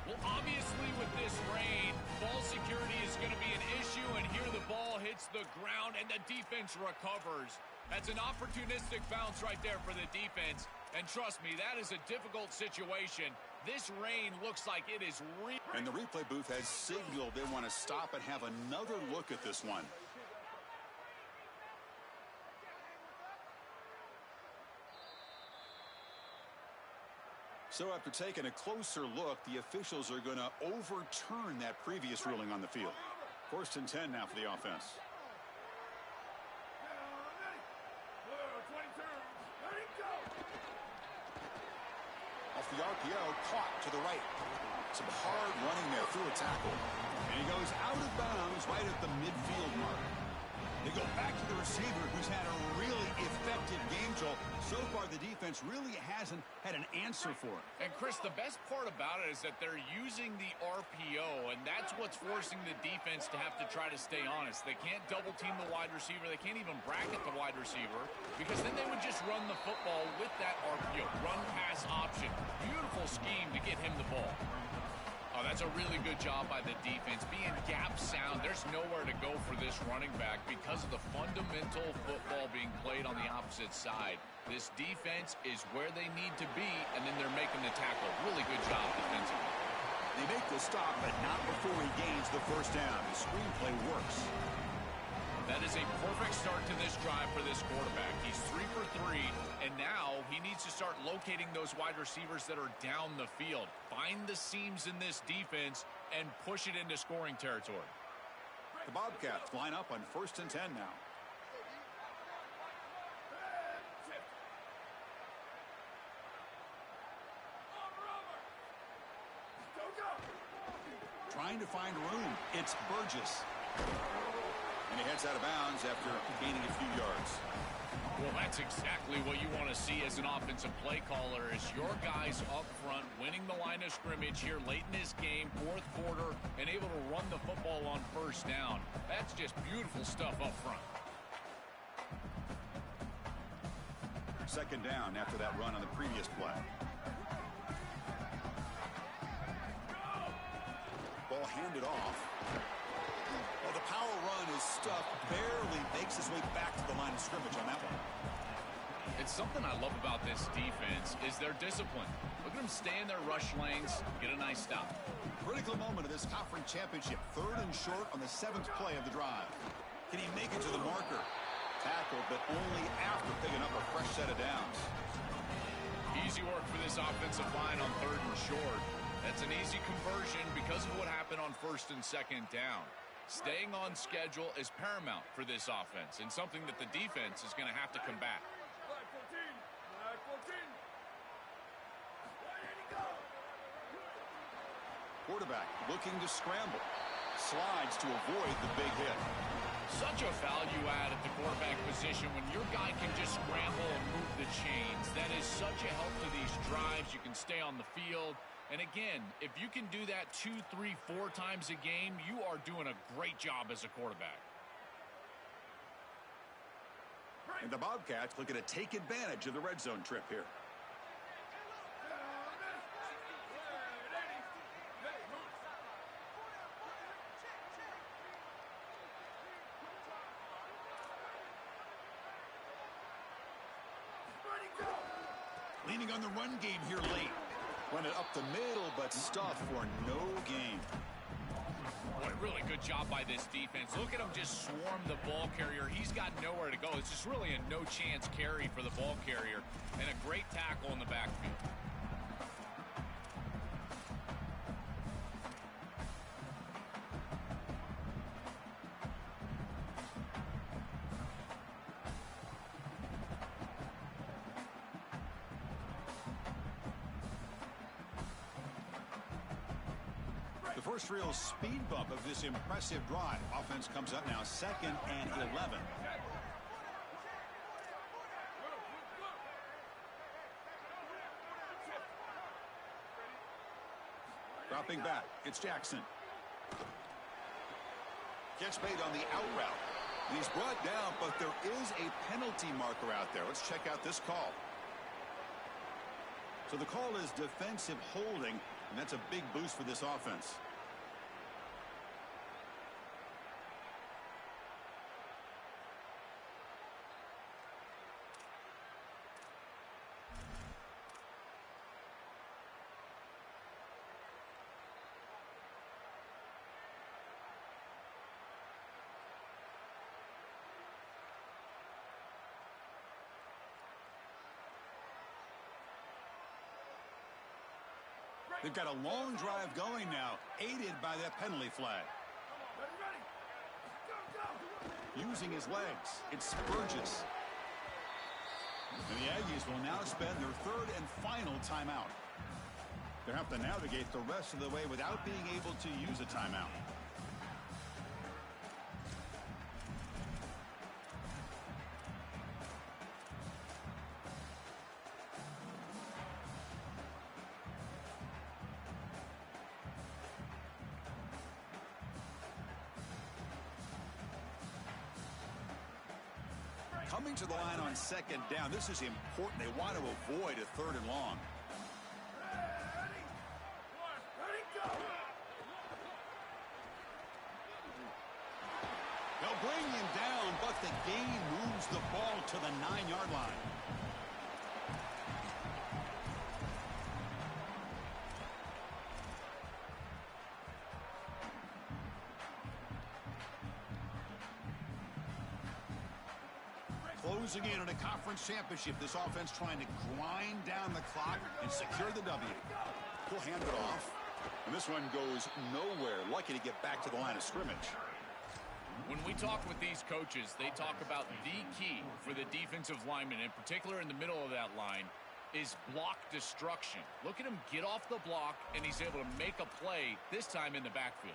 Well, obviously with this rain, ball security is going to be an issue, and here the ball hits the ground and the defense recovers. That's an opportunistic bounce right there for the defense. And trust me, that is a difficult situation. This rain looks like it is real. And the replay booth has signaled they want to stop and have another look at this one. So after taking a closer look, the officials are going to overturn that previous ruling on the field. 1st and 10 now for the offense. Off the RPO, caught to the right. Some hard running there through a tackle. And he goes out of bounds right at the midfield mark. They go back to the receiver, who's had a really effective game, Joel. So far, the defense really hasn't had an answer for it. And, Chris, the best part about it is that they're using the RPO, and that's what's forcing the defense to have to try to stay honest. They can't double-team the wide receiver. They can't even bracket the wide receiver, because then they would just run the football with that RPO, run-pass option. Beautiful scheme to get him the ball. Oh, that's a really good job by the defense. Being gap sound, there's nowhere to go for this running back because of the fundamental football being played on the opposite side. This defense is where they need to be, and then they're making the tackle. Really good job defensively. They make the stop, but not before he gains the 1st down. The screenplay works. That is a perfect start to this drive for this quarterback. He's 3 for 3, and now he needs to start locating those wide receivers that are down the field. Find the seams in this defense and push it into scoring territory. The Bobcats line up on 1st and 10 now. Trying to find room. It's Burgess. And he heads out of bounds after gaining a few yards. Well, that's exactly what you want to see as an offensive play caller, is your guys up front winning the line of scrimmage here late in this game, 4th quarter, and able to run the football on 1st down. That's just beautiful stuff up front. 2nd down after that run on the previous play. Ball handed off. Well, the power run is stuffed, barely makes his way back to the line of scrimmage on that one. It's something I love about this defense is their discipline. Look at them stay in their rush lanes, get a nice stop. Critical moment of this conference championship. 3rd and short on the 7th play of the drive. Can he make it to the marker? Tackled, but only after picking up a fresh set of downs. Easy work for this offensive line on 3rd and short. That's an easy conversion because of what happened on 1st and 2nd down. Staying on schedule is paramount for this offense, and something that the defense is going to have to combat. Quarterback looking to scramble. Slides to avoid the big hit. Such a value add at the quarterback position when your guy can just scramble and move the chains. That is such a help to these drives. You can stay on the field. And again, if you can do that 2, 3, 4 times a game, you are doing a great job as a quarterback. And the Bobcats looking to take advantage of the red zone trip here. Leaning on the run game here late. Run it up the middle, but stuff for no gain. Boy, really good job by this defense. Look at him just swarm the ball carrier. He's got nowhere to go. It's just really a no-chance carry for the ball carrier, and a great tackle in the backfield. The first real speed bump of this impressive drive. Offense comes up now 2nd and 11. Dropping back, it's Jackson. Gets made on the out route. And he's brought down, but there is a penalty marker out there. Let's check out this call. So the call is defensive holding, and that's a big boost for this offense. They've got a long drive going now, aided by that penalty flag. Using his legs, it's Burgess. And the Aggies will now spend their 3rd and final timeout. They'll have to navigate the rest of the way without being able to use a timeout. Coming to the line on 2nd down, this is important. They want to avoid a 3rd and long. They'll bring him down, but the gain moves the ball to the 9-yard line. Closing in on a conference championship, this offense trying to grind down the clock and secure the W. He'll hand it off. And this one goes nowhere. Lucky to get back to the line of scrimmage. When we talk with these coaches, they talk about the key for the defensive lineman, in particular in the middle of that line, is block destruction. Look at him get off the block, and he's able to make a play, this time in the backfield.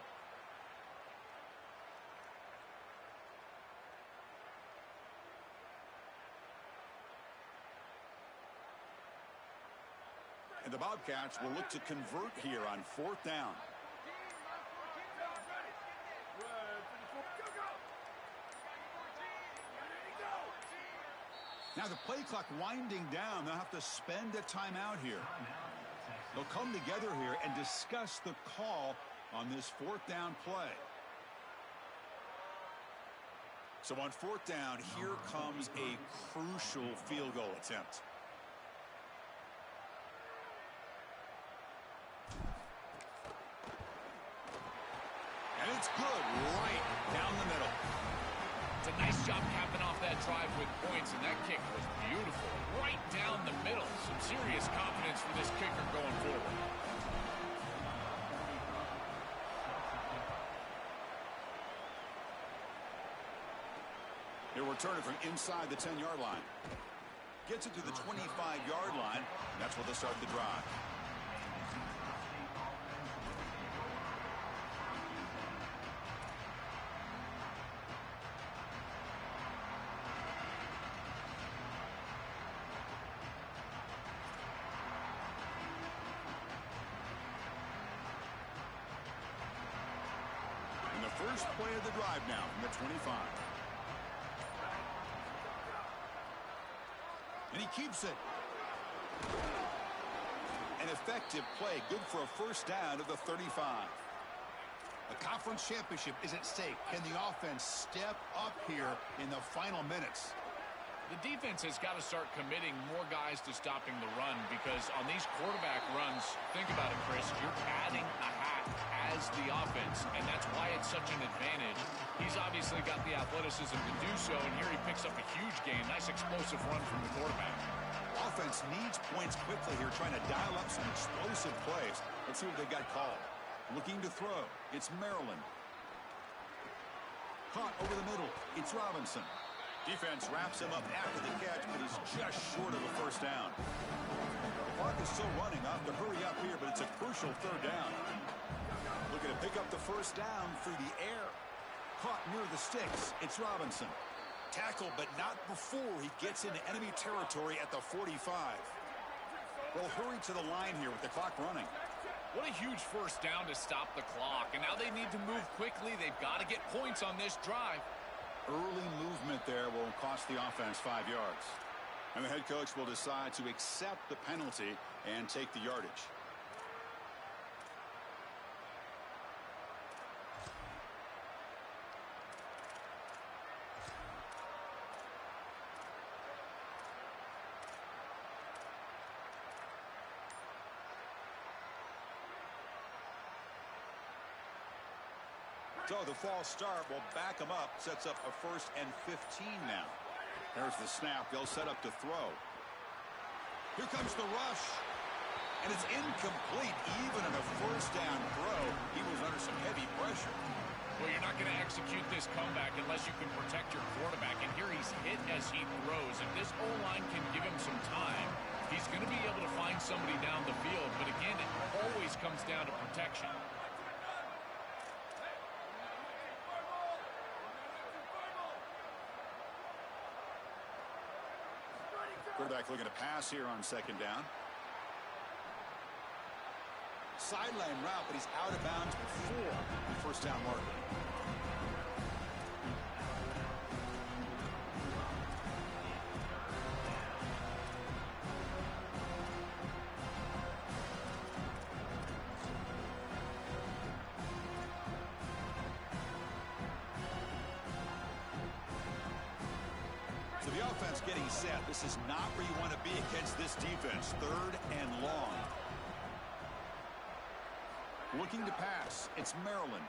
And the Bobcats will look to convert here on 4th down. Now the play clock winding down. They'll have to spend a timeout here. They'll come together here and discuss the call on this 4th down play. So on 4th down, here comes a crucial field goal attempt. And it's good right down the middle. It's a nice job capping off that drive with points, and that kick was beautiful. Right down the middle. Some serious confidence for this kicker going forward. He'll return it from inside the 10-yard line. Gets it to the 25-yard line, and that's where they'll start the drive. First play of the drive now from the 25. And he keeps it. An effective play, good for a first down of the 35. A conference championship is at stake. Can the offense step up here in the final minutes? The defense has got to start committing more guys to stopping the run because on these quarterback runs, think about it, Chris, you're adding a hat as the offense, and that's why it's such an advantage. He's obviously got the athleticism to do so, and here he picks up a huge gain. Nice explosive run from the quarterback. Offense needs points quickly here, trying to dial up some explosive plays. Let's see what they got called. Looking to throw. It's Maryland. Caught over the middle. It's Robinson. Defense wraps him up after the catch, but he's just short of a first down. The clock is still running. I'll have to hurry up here, but it's a crucial third down. Looking to pick up the first down through the air. Caught near the sticks. It's Robinson. Tackle, but not before he gets into enemy territory at the 45. They'll hurry to the line here with the clock running. What a huge first down to stop the clock. And now they need to move quickly. They've got to get points on this drive. Early movement there will cost the offense 5 yards. And the head coach will decide to accept the penalty and take the yardage. So the false start will back them up, sets up a 1st and 15 now. There's the snap. They'll set up to throw. Here comes the rush. And it's incomplete. Even in a first down throw, he was under some heavy pressure. Well, you're not going to execute this comeback unless you can protect your quarterback. And here he's hit as he throws. If this O-line can give him some time, he's going to be able to find somebody down the field. But again, it always comes down to protection. Quarterback looking to pass here on 2nd down. Sideline route, but he's out of bounds before the first down marker. So the offense getting set. This is not where you want to be against this defense. 3rd and long. Looking to pass. It's Maryland.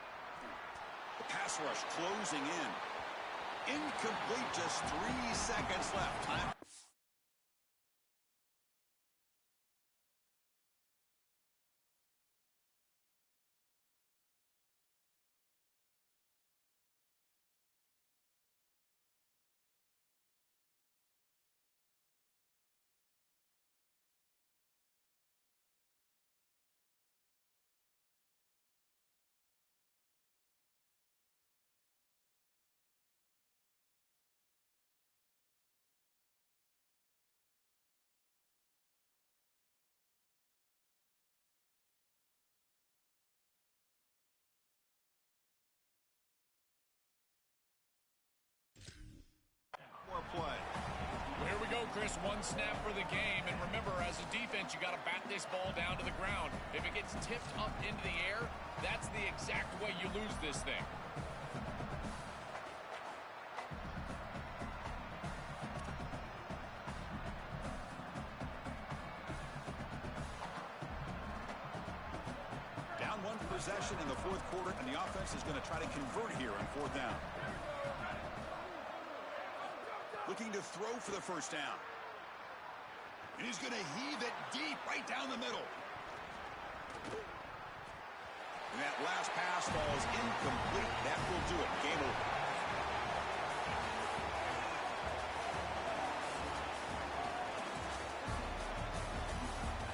The pass rush closing in. Incomplete. Just 3 seconds left. Time. Play. Well, here we go, Chris. 1 snap for the game. And remember, as a defense, you got to bat this ball down to the ground. If it gets tipped up into the air, that's the exact way you lose this thing. Down 1 possession in the 4th quarter, and the offense is going to try to convert here on 4th down. Looking to throw for the first down. And he's going to heave it deep right down the middle. And that last pass falls incomplete. That will do it. Game over.